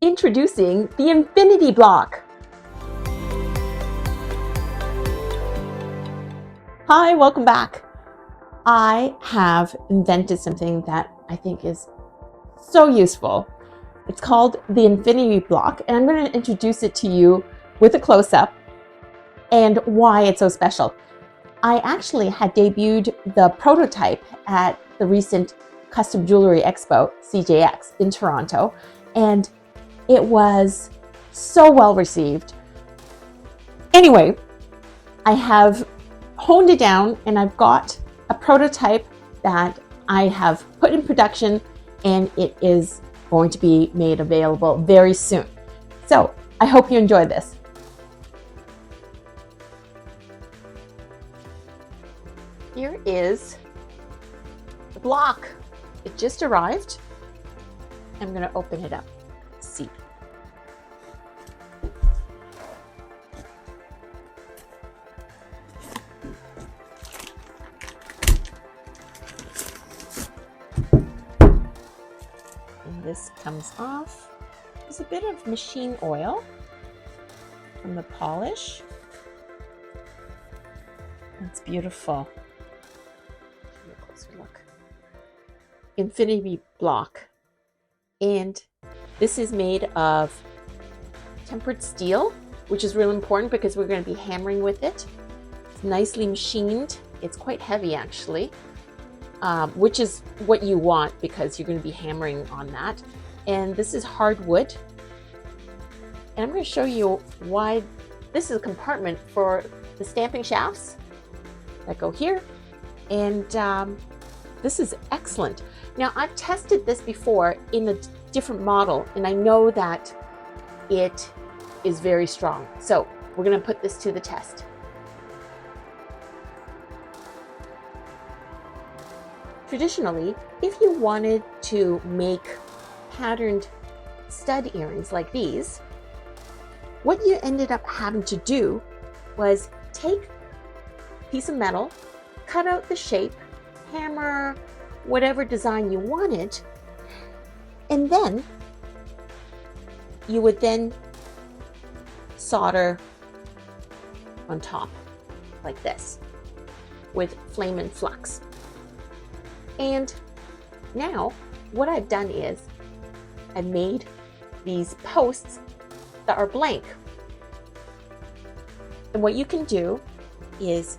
Introducing the Infinity Blok. Hi, welcome back. I have invented something that I think is so useful. It's called the Infinity Blok, and I'm going to introduce it to you with a close-up and why it's so special. I actually had debuted the prototype at the recent Custom Jewelry Expo, CJX, in Toronto, and it was so well received. Anyway, I have honed it down and I've got a prototype that I have put in production, and it is going to be made available very soon. So I hope you enjoy this. Here is the block. It just arrived. I'm going to open it up. See. And this comes off. There's a bit of machine oil from the polish. That's beautiful. Give a closer look. Infinity Blok. And this is made of tempered steel, which is really important because we're going to be hammering with it. It's nicely machined. It's quite heavy actually, which is what you want because you're going to be hammering on that. And this is hardwood. And I'm going to show you why this is a compartment for the stamping shafts that go here. And this is excellent. Now, I've tested this before in a different model, and I know that it is very strong. So we're going to put this to the test. Traditionally, if you wanted to make patterned stud earrings like these, what you ended up having to do was take a piece of metal, cut out the shape, hammer, whatever design you wanted, and then you would then solder on top like this with flame and flux. And now what I've done is I've made these posts that are blank. And what you can do is,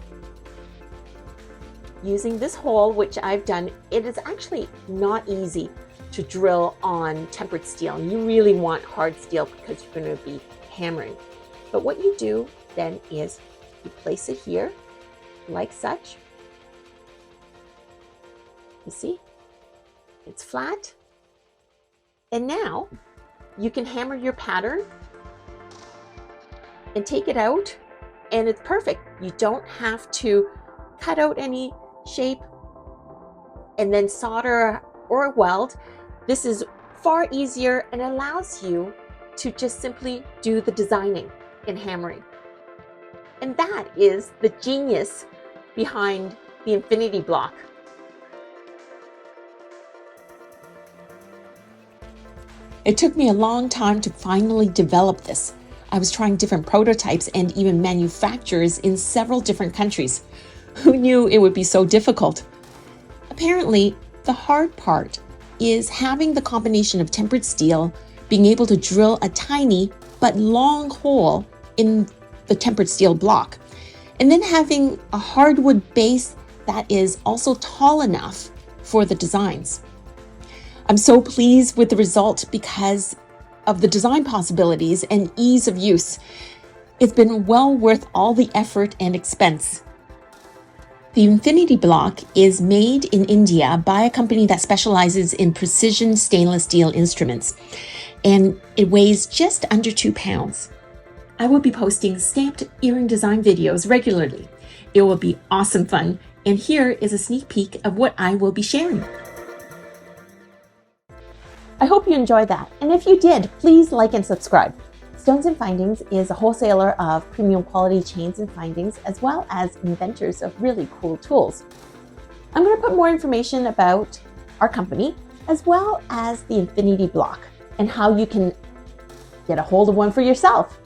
using this hole, which I've done, it is actually not easy to drill on tempered steel. You really want hard steel because you're going to be hammering. But what you do then is you place it here like such. You see? It's flat. And now you can hammer your pattern and take it out, and it's perfect. You don't have to cut out any shape and then solder or weld. This is far easier and allows you to just simply do the designing and hammering. And that is the genius behind the Infinity Blok. It took me a long time to finally develop this. I was trying different prototypes and even manufacturers in several different countries. Who knew it would be so difficult? Apparently, the hard part is having the combination of tempered steel, being able to drill a tiny but long hole in the tempered steel block, and then having a hardwood base that is also tall enough for the designs. I'm so pleased with the result because of the design possibilities and ease of use. It's been well worth all the effort and expense. The Infinity Blok is made in India by a company that specializes in precision stainless steel instruments, and it weighs just under 2 pounds. I will be posting stamped earring design videos regularly. It will be awesome fun, and here is a sneak peek of what I will be sharing. I hope you enjoyed that, and if you did, please like and subscribe. Stones & Findings is a wholesaler of premium quality chains and findings, as well as inventors of really cool tools. I'm going to put more information about our company, as well as the Infinity Blok and how you can Get a hold of one for yourself.